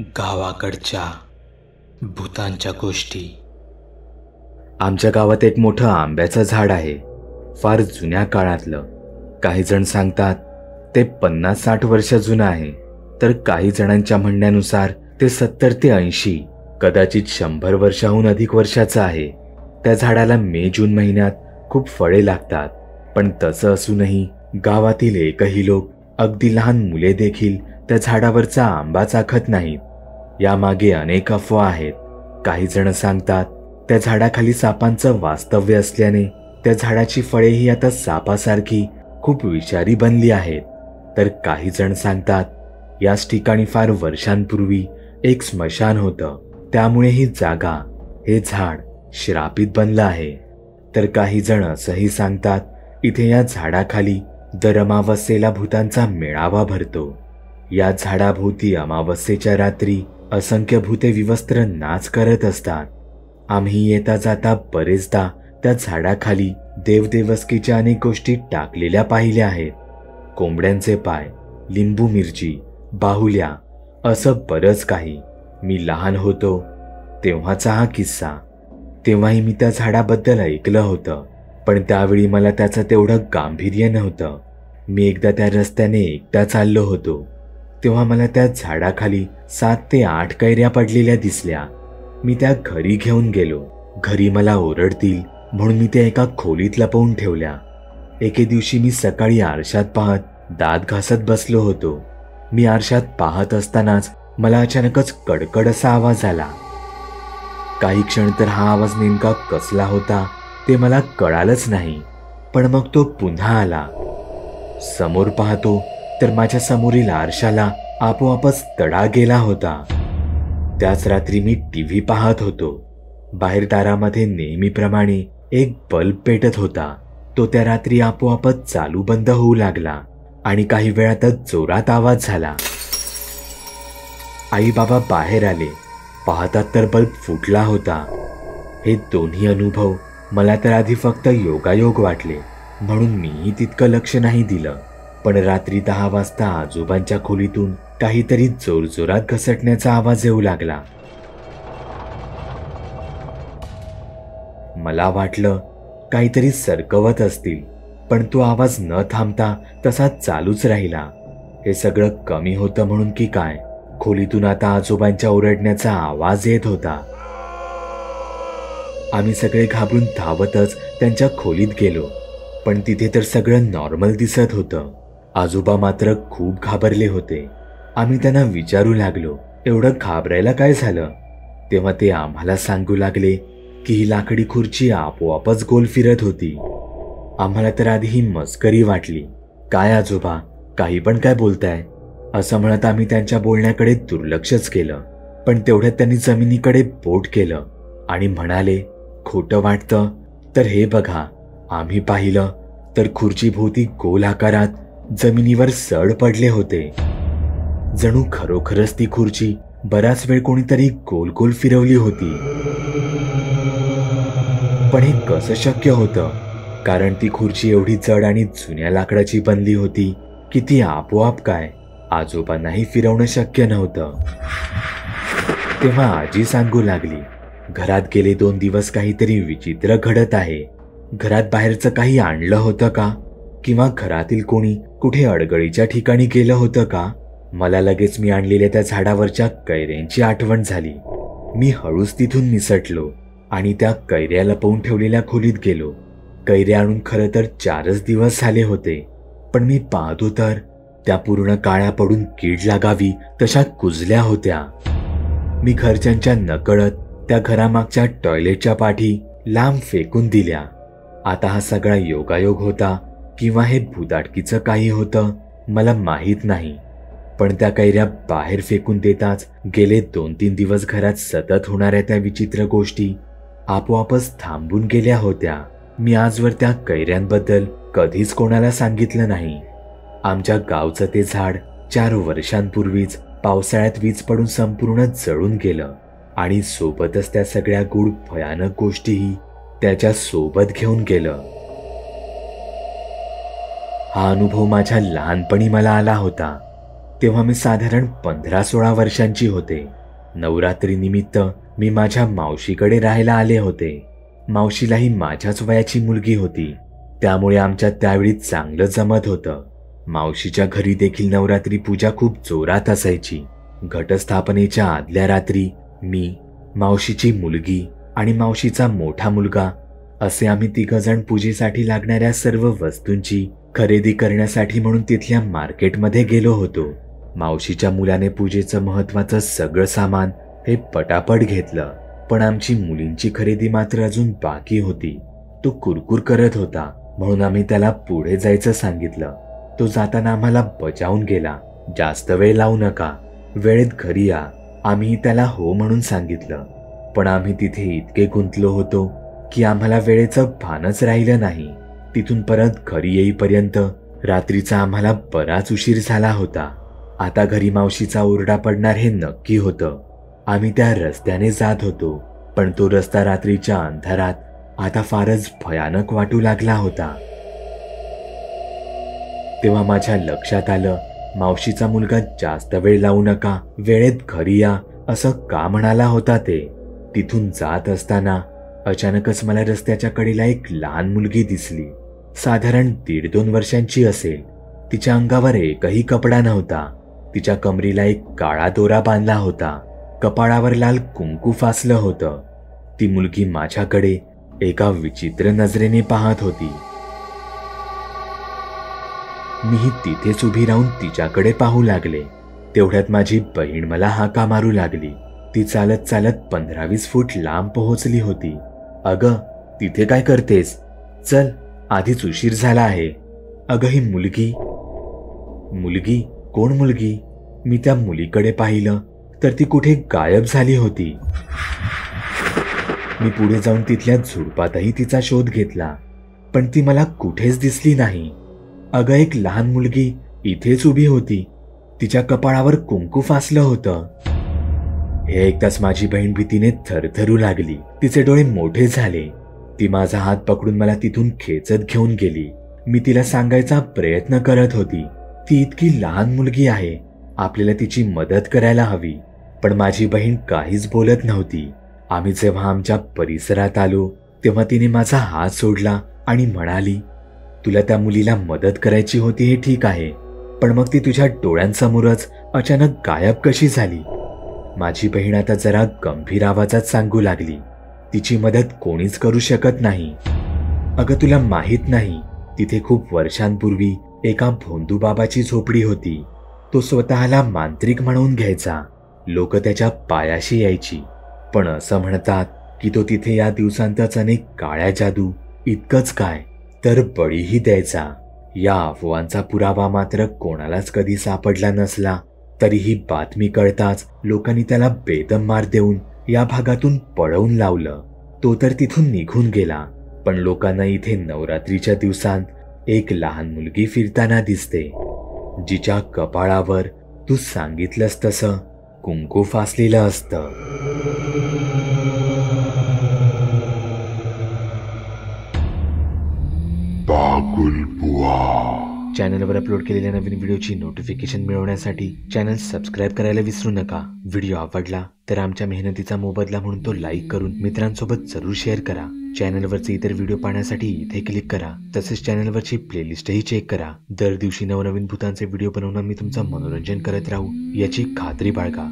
गावाकडच्या भूतांच्या गोष्टी. आमच्या गावात एक मोठं आंब्याचं झाड आहे, फार जुन्या काळातलं. काही जण सांगतात ते 50-60 वर्ष जुनं आहे, तर काही जणांच्या म्हणण्यानुसार ते 70 ते 80, कदाचित 100 वर्षाहून अधिक वर्षाचं आहे. त्या झाडाला मे-जून महिन्यात खूप फळे लागतात. पण तसं असूनही गावातील एकही लोक, अगदी लहान मुले देखील त्या झाडावरचा आंबा चाखत नाहीत. यामागे अनेक अफवा आहेत. काही जण सांगतात त्या झाडाखाली सापांचं वास्तव्य असल्याने त्या झाडाची फळेही आता सापासारखी खूप विषारी बनली आहेत. तर काही जण सांगतात याच ठिकाणी फार वर्षांपूर्वी एक स्मशान होतं, त्यामुळे ही जागा, हे झाड श्रापित बनलं आहे. तर काही जण असंही सांगतात इथे या झाडाखाली दर अमावस्येला भूतांचा मेळावा भरतो. या झाडाभोवती अमावस्येच्या रात्री असंख्य भूते विवस्त्र नाच करत असतात. आम्ही येता जाता बरेचदा त्या झाडाखाली देवदेवस्कीच्या अनेक गोष्टी टाकलेल्या पाहिल्या आहेत. कोंबड्यांचे पाय, लिंबू मिरची, बाहुल्या, असं बरंच काही. मी लहान होतो तेव्हाचा हा किस्सा. तेव्हाही मी त्या झाडाबद्दल ऐकलं होतं, पण त्यावेळी मला त्याचं तेवढं गांभीर्य नव्हतं. मी एकदा त्या रस्त्याने एकटा चाललो होतो, तेव्हा मला त्या झाडाखाली 7 ते 8 कैऱ्या पडलेल्या दिसल्या. मी त्या घरी घेऊन गेलो. घरी मला ओरडतील म्हणून मी त्या एका खोलीत लपवून ठेवल्या. एके दिवशी मी सकाळी आरशात पाहत दात घासत बसलो होतो. मी आरशात पाहत असतानाच मला अचानकच कडकड असा आवाज आला. काही क्षण तर हा आवाज नेमका कसला होता ते मला कळालंच नाही, पण मग तो पुन्हा आला. समोर पाहतो तर माझ्या समोरील आरशाला आपोआपच तडा गेला होता. त्याच रात्री मी टीव्ही पाहत होतो. बाहेर दारामध्ये नेहमीप्रमाणे एक बल्ब पेटत होता. तो त्या रात्री आपोआपच चालू बंद होऊ लागला आणि काही वेळातच जोरात आवाज झाला. आई बाबा बाहेर आले. पाहतात तर बल्ब फुटला होता. हे दोन्ही अनुभव मला तर आधी फक्त योगायोग वाटले, म्हणून मीही तितकं लक्ष नाही दिलं. पण रात्री 10 वाजता आजोबांच्या खोलीतून काहीतरी जोरजोरात घसटण्याचा आवाज येऊ लागला. मला वाटलं काहीतरी सरकवत असतील, पण तो आवाज न थांबता तसा चालूच राहिला. हे सगळं कमी होतं म्हणून की काय, खोलीतून आता आजोबांच्या ओरडण्याचा आवाज येत होता. आम्ही सगळे घाबरून धावतच त्यांच्या खोलीत गेलो, पण तिथे तर सगळं नॉर्मल दिसत होतं. आजोबा मात्र खूप घाबरले होते. आम्ही त्यांना विचारू लागलो, एवढं घाबरायला काय झालं? तेव्हा ते आम्हाला सांगू लागले की ही लाकडी खुर्ची आपोआपच गोल फिरत होती. आम्हाला तर आधी ही मस्करी वाटली. काय आजोबा, काही पण काय बोलताय, असं म्हणत आम्ही त्यांच्या बोलण्याकडे दुर्लक्षच केलं. पण तेवढ्यात त्यांनी जमिनीकडे बोट केलं आणि म्हणाले, खोटं वाटतं तर हे बघा. आम्ही पाहिलं तर खुर्चीभोवती गोल आकारात जमिनीवर सड पडले होते. जणू खरोखरच ती खुर्ची बराच वेळ कोणीतरी गोल गोल फिरवली होती. पण हे कसं शक्य होतं? कारण ती खुर्ची एवढी जड आणि जुन्या लाकडाची बनली होती की ती आपोआप काय आजोबांनाही फिरवणं शक्य नव्हतं. तेव्हा आजी सांगू लागली, घरात गेले 2 दिवस काहीतरी विचित्र घडत आहे. घरात बाहेरचं काही आणलं होतं का? किंवा घरातील कोणी कुठे अडगळीच्या ठिकाणी गेलं होतं का? मला लगेच मी आणलेल्या त्या झाडावरच्या कैऱ्यांची आठवण झाली. मी हळूच तिथून निसटलो आणि त्या कैऱ्या लपवून ठेवलेल्या खोलीत गेलो. कैऱ्या आणून खरं तर 4च दिवस झाले होते, पण मी पाहतो तर त्या पूर्ण काळ्या पडून कीड लागावी तशा कुजल्या होत्या. मी घरच्यांच्या नकळत त्या घरामागच्या टॉयलेटच्या पाठी लांब फेकून दिल्या. आता हा सगळा योगायोग होता किंवा हे भूताटकीचं काही होतं मला माहीत नाही, पण त्या कैऱ्या बाहेर फेकून देताच गेले 2-3 दिवस घरात सतत होणाऱ्या त्या विचित्र गोष्टी आपोआपच थांबून गेल्या होत्या. मी आजवर त्या कैऱ्यांबद्दल कधीच कोणाला सांगितलं नाही. आमच्या गावचं ते झाड 4 वर्षांपूर्वीच पावसाळ्यात वीज पडून संपूर्ण जळून गेलं आणि सोबतच त्या सगळ्या गूढ भयानक गोष्टीही त्याच्या सोबत घेऊन गेलं. हा अनुभव माझ्या लहानपणी मला आला होता. तेव्हा मी साधारण 15-16 वर्षांची होते. नवरात्री निमित्त मी माझ्या मावशीकडे राहायला आले होते. मावशीलाही माझ्याच वयाची मुलगी होती, त्यामुळे आमच्यात त्यावेळी चांगलं जमत होतं. मावशीच्या घरी देखील नवरात्री पूजा खूप जोरात असायची. घटस्थापनेच्या आदल्या रात्री मी, मावशीची मुलगी आणि मावशीचा मोठा मुलगा असे आम्ही 3 जण पूजेसाठी लागणाऱ्या सर्व वस्तूंची खरेदी करण्यासाठी म्हणून तिथल्या मार्केटमध्ये गेलो होतो. मावशीच्या मुलाने पूजेचं महत्वाचं सगळं सामान हे पटापट घेतलं, पण आमची मुलींची खरेदी मात्र अजून बाकी होती. तो कुरकुर करत होता, म्हणून आम्ही त्याला पुढे जायचं सांगितलं. तो जाताना आम्हाला बजावून गेला, जास्त वेळ लावू नका, वेळेत घरी या. आम्ही त्याला हो म्हणून सांगितलं, पण आम्ही तिथे इतके गुंतलो होतो की आम्हाला वेळेचं भानच राहिलं नाही. तिथून परत घरी येईपर्यंत रात्रीचा आम्हाला बराच उशीर झाला होता. आता घरी मावशीचा ओरडा पडणार हे नक्की होतं. आम्ही त्या रस्त्याने जात होतो, पण तो रस्ता रात्रीच्या अंधारात आता फारच भयानक वाटू लागला होता. तेव्हा माझ्या लक्षात आलं, मावशीचा मुलगा जास्त वेळ लावू नका, वेळेत घरी या असं का म्हणाला होता ते. तिथून जात असताना अचानकच मला रस्त्याच्या कडेला एक लहान मुलगी दिसली. साधारण 1.5-2 वर्षांची असेल. तिच्या अंगावर एकही कपडा नव्हता. तिच्या कमरीला एक काळा दोरा बांधला होता. कपाळावर लाल कुंकू फासलं होतं. ती मुलगी माझ्याकडे एका विचित्र नजरेने पाहत होती. मीही तिथेच उभी राहून तिच्याकडे पाहू लागले. तेवढ्यात माझी बहीण मला हाका मारू लागली. ती चालत चालत 15-20 फूट लांब पोहोचली होती. अगं, तिथे काय करतेस? चल, आधीच उशीर झाला आहे. अगं, ही मुलगी. मुलगी? कोण मुलगी? मी त्या मुलीकडे पाहिलं तर ती कुठे गायब झाली होती. मी पुढे जाऊन तिथल्या झुडपातही तिचा शोध घेतला, पण ती मला कुठेच दिसली नाही. अगं, एक लहान मुलगी इथेच उभी होती. तिच्या कपाळावर कुंकू फासलं होतं. हे ऐकताच माझी बहीण भीतीने थरथरू लागली. तिचे डोळे मोठे झाले. ती माझा हात पकडून मला तिथून खेचत घेऊन गेली. मी तिला सांगायचा प्रयत्न करत होती, ती इतकी लहान मुलगी आहे, आपल्याला तिची मदत करायला हवी. पण माझी बहीण काहीच बोलत नव्हती. आम्ही जेव्हा आमच्या परिसरात आलो तेव्हा तिने माझा हात सोडला आणि म्हणाली, तुला त्या मुलीला मदत करायची होती हे ठीक आहे, पण मग ती तुझ्या डोळ्यांसमोरच अचानक गायब कशी झाली? माझी बहीण आता जरा गंभीर आवाजात सांगू लागली, तिची मदत कोणीच करू शकत नाही. अगं, तुला माहित नाही, तिथे खूप वर्षांपूर्वी एका भोंदू बाबाची झोपडी होती. तो स्वतःला मांत्रिक म्हणून घ्यायचा. लोक त्याच्या पायाशी यायची, पण असं म्हणतात की तो तिथे या दिवसांतच अनेक काळ्या जादू, इतकंच काय तर बळीही द्यायचा. या अफवांचा पुरावा मात्र कोणालाच कधी सापडला नसला. तरीही बातमी कळताच लोकांनी त्याला बेदम मार देऊन या भागातून पळवून लावलं. तो तर तिथून निघून गेला, पण लोकांना इथे नवरात्रीच्या दिवसांत एक लहान मुलगी फिरताना दिसते, जिच्या कपाळावर तू सांगितलंस तसं कुंकू फासलेलं असतं. चॅनलवर अपलोड केलेल्या नवीन व्हिडिओची नोटिफिकेशन मिळवण्यासाठी चॅनल सबस्क्राईब करायला विसरू नका. व्हिडिओ आवडला तर आमच्या मेहनतीचा मोबदला म्हणून तो लाईक करून मित्रांसोबत जरूर शेअर करा. चॅनलवरचे इतर व्हिडिओ पाहण्यासाठी इथे क्लिक करा. तसेच चॅनलवरची प्लेलिस्टही चेक करा. दर दिवशी नवनवीन भूतांचे व्हिडिओ बनवून मी तुमचं मनोरंजन करत राहू याची खात्री बाळगा.